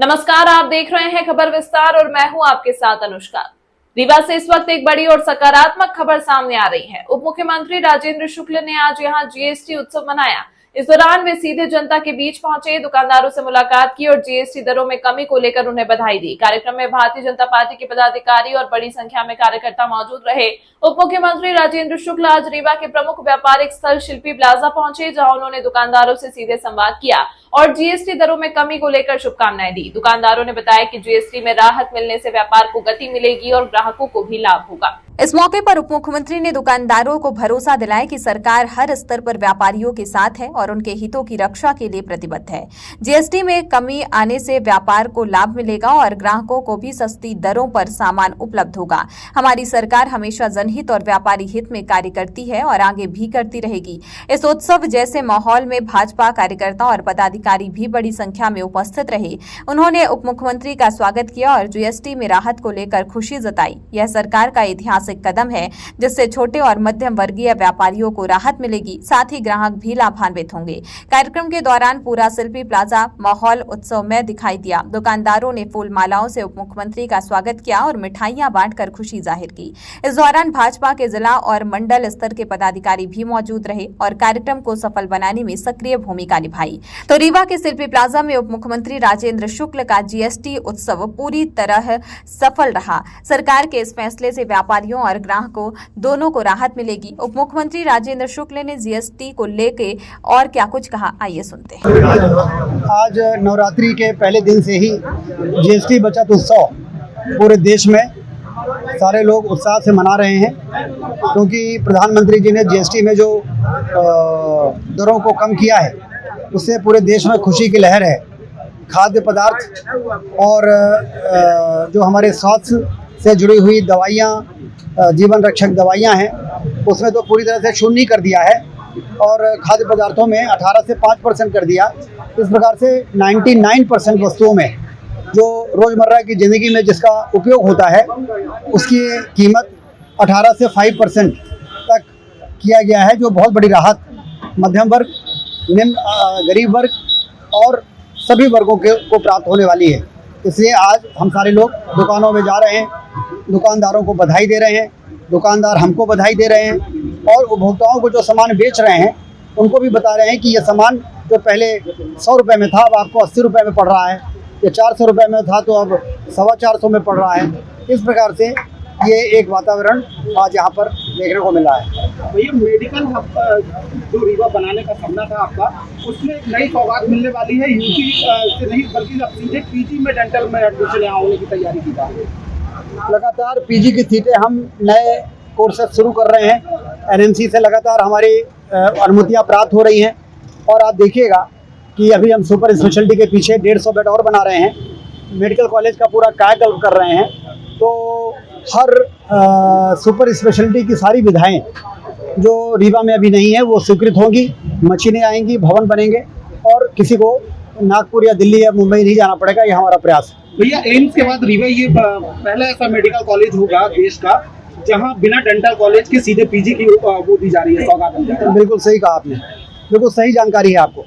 नमस्कार, आप देख रहे हैं खबर विस्तार और मैं हूं आपके साथ अनुष्का। रीवा से इस वक्त एक बड़ी और सकारात्मक खबर सामने आ रही है। उप मुख्यमंत्री राजेंद्र शुक्ल ने आज यहां जीएसटी उत्सव मनाया। इस दौरान वे सीधे जनता के बीच पहुंचे, दुकानदारों से मुलाकात की और जीएसटी दरों में कमी को लेकर उन्हें बधाई दी। कार्यक्रम में भारतीय जनता पार्टी के पदाधिकारी और बड़ी संख्या में कार्यकर्ता मौजूद रहे। उप मुख्यमंत्री राजेंद्र शुक्ल आज रीवा के प्रमुख व्यापारिक स्थल शिल्पी प्लाजा पहुंचे, जहां उन्होंने दुकानदारों से सीधे संवाद किया और जीएसटी दरों में कमी को लेकर शुभकामनाएं दी। दुकानदारों ने बताया कि जीएसटी में राहत मिलने से व्यापार को गति मिलेगी और ग्राहकों को भी लाभ होगा। इस मौके पर उप मुख्यमंत्री ने दुकानदारों को भरोसा दिलाया कि सरकार हर स्तर पर व्यापारियों के साथ है और उनके हितों की रक्षा के लिए प्रतिबद्ध है। जीएसटी में कमी आने से व्यापार को लाभ मिलेगा और ग्राहकों को भी सस्ती दरों पर सामान उपलब्ध होगा। हमारी सरकार हमेशा जनहित और व्यापारी हित में कार्य करती है और आगे भी करती रहेगी। इस उत्सव जैसे माहौल में भाजपा कार्यकर्ता और पदाधिकारी भी बड़ी संख्या में उपस्थित रहे। उन्होंने उप मुख्यमंत्री का स्वागत किया और जीएसटी में राहत को लेकर खुशी जताई। यह सरकार का ऐतिहासिक कदम है, जिससे छोटे और मध्यम वर्गीय व्यापारियों को राहत मिलेगी, साथ ही ग्राहक भी लाभान्वित होंगे। कार्यक्रम के दौरान पूरा शिल्पी प्लाजा माहौल उत्सव में दिखाई दिया। दुकानदारों ने फूल मालाओं से उप मुख्यमंत्री का स्वागत किया और मिठाइयां बांटकर खुशी जाहिर की। इस दौरान भाजपा के जिला और मंडल स्तर के पदाधिकारी भी मौजूद रहे और कार्यक्रम को सफल बनाने में सक्रिय भूमिका निभाई। तो रीवा के शिल्पी प्लाजा में उप मुख्यमंत्री राजेंद्र शुक्ल का जीएसटी उत्सव पूरी तरह सफल रहा। सरकार के इस फैसले से व्यापारियों और ग्राहकों दोनों को राहत मिलेगी। उप मुख्यमंत्री राजेंद्र शुक्ल ने जीएसटी को लेके और क्या कुछ कहा, आइए सुनते हैं। आज नवरात्रि के पहले दिन से ही जीएसटी बचत उत्सव पूरे देश में सारे लोग उत्साह से मना रहे हैं, क्योंकि प्रधानमंत्री जी ने जीएसटी में जो दरों को कम किया है उससे पूरे देश में खुशी की लहर है। खाद्य पदार्थ और जो हमारे स्वास्थ्य से जुड़ी हुई दवाइयाँ, जीवन रक्षक दवाइयाँ हैं, उसमें तो पूरी तरह से शून्य कर दिया है और खाद्य पदार्थों में 18 से 5% कर दिया। इस प्रकार से 99% वस्तुओं में जो रोज़मर्रा की ज़िंदगी में जिसका उपयोग होता है उसकी कीमत 18 से 5% तक किया गया है, जो बहुत बड़ी राहत मध्यम वर्ग, निम्न गरीब वर्ग और सभी वर्गों को प्राप्त होने वाली है। इसलिए आज हम सारे लोग दुकानों में जा रहे हैं, दुकानदारों को बधाई दे रहे हैं, दुकानदार हमको बधाई दे रहे हैं और उपभोक्ताओं को जो सामान बेच रहे हैं उनको भी बता रहे हैं कि ये सामान जो पहले 100 रुपये में था अब आपको 80 रुपये में पड़ रहा है, या 400 रुपये में था तो अब 425 में पड़ रहा है। इस प्रकार से ये एक वातावरण आज यहाँ पर देखने को मिला है। भैया, मेडिकल हब जो रीवा बनाने का सपना था आपका, उसमें एक नई सौगात मिलने वाली है। यूपी से नहीं बल्कि अब सीधे पीजी में डेंटल में एडमिशन यहाँ होने की तैयारी की जा रही है। लगातार पीजी की सीटें हम नए कोर्सेज शुरू कर रहे हैं। एनएमसी से लगातार हमारी अनुमतियाँ प्राप्त हो रही हैं और आप देखिएगा कि अभी हम सुपर स्पेशलिटी के पीछे 150 बेड और बना रहे हैं। मेडिकल कॉलेज का पूरा कायाकल्प कर रहे हैं, तो हर सुपर स्पेशलिटी की सारी विधाएं जो रीवा में अभी नहीं है वो स्वीकृत होंगी, मशीनें आएंगी, भवन बनेंगे और किसी को नागपुर या दिल्ली या मुंबई नहीं जाना पड़ेगा। ये हमारा प्रयास है। भैया, एम्स के बाद रीवा ये पहला ऐसा मेडिकल कॉलेज होगा देश का जहां बिना डेंटल कॉलेज के सीधे पीजी की वो दी जा रही है, सौगात दी जा रही है। बिल्कुल सही कहा आपने, बिल्कुल सही जानकारी है आपको।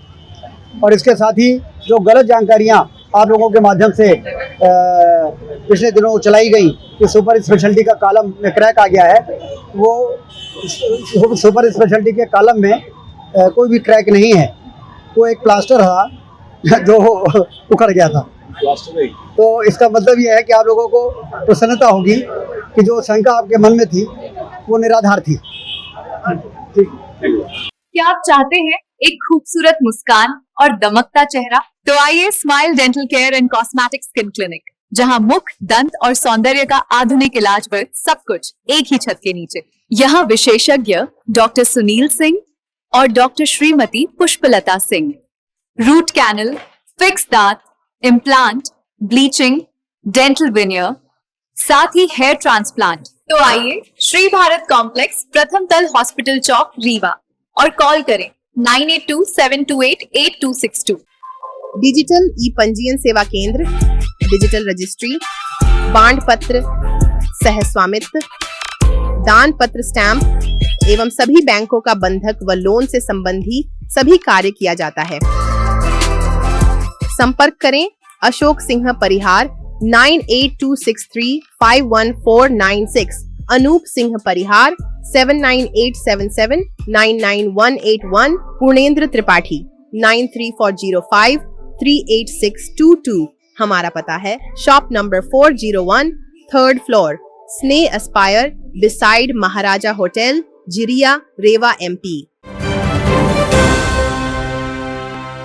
और इसके साथ ही जो गलत जानकारियाँ आप लोगों के माध्यम से पिछले दिनों चलाई गई कि सुपर स्पेशलिटी का कॉलम में क्रैक आ गया है, वो सुपर स्पेशलिटी के कॉलम में कोई भी क्रैक नहीं है। वो एक प्लास्टर था जो उखड़ गया था। तो इसका मतलब ये है कि आप लोगों को प्रसन्नता होगी कि जो शंका आपके मन में थी वो निराधार थी। क्या आप चाहते हैं एक खूबसूरत मुस्कान और दमकता चेहरा? तो आइए smile dental care and cosmetic skin clinic, जहां मुख, दंत और सौंदर्य का आधुनिक इलाज वर्ग सब कुछ एक ही छत के नीचे। यहाँ विशेषज्ञ डॉक्टर सुनील सिंह और doctor Shrimati Pushpalata Singh root canal, fix दांत, इम्प्लांट, ब्लीचिंग, डेंटल विनियर, साथ ही हेयर ट्रांसप्लांट। तो आइए श्री भारत कॉम्प्लेक्स, प्रथम तल, हॉस्पिटल चौक, रीवा और कॉल करें 9827288262। डिजिटल ई पंजीयन सेवा केंद्र, डिजिटल रजिस्ट्री, बांड पत्र, सह स्वामित्व, दान पत्र, स्टैंप एवं सभी बैंकों का बंधक व लोन से संबंधी सभी कार्य किया जाता है। संपर्क करें अशोक सिंह परिहार 9826351496, अनूप सिंह परिहार 7987799181, पूर्णेंद्र त्रिपाठी 9340538622। हमारा पता है शॉप नंबर 401, 3rd फ्लोर, स्नेह एस्पायर, बिसाइड महाराजा होटल, जिरिया, रेवा, MP।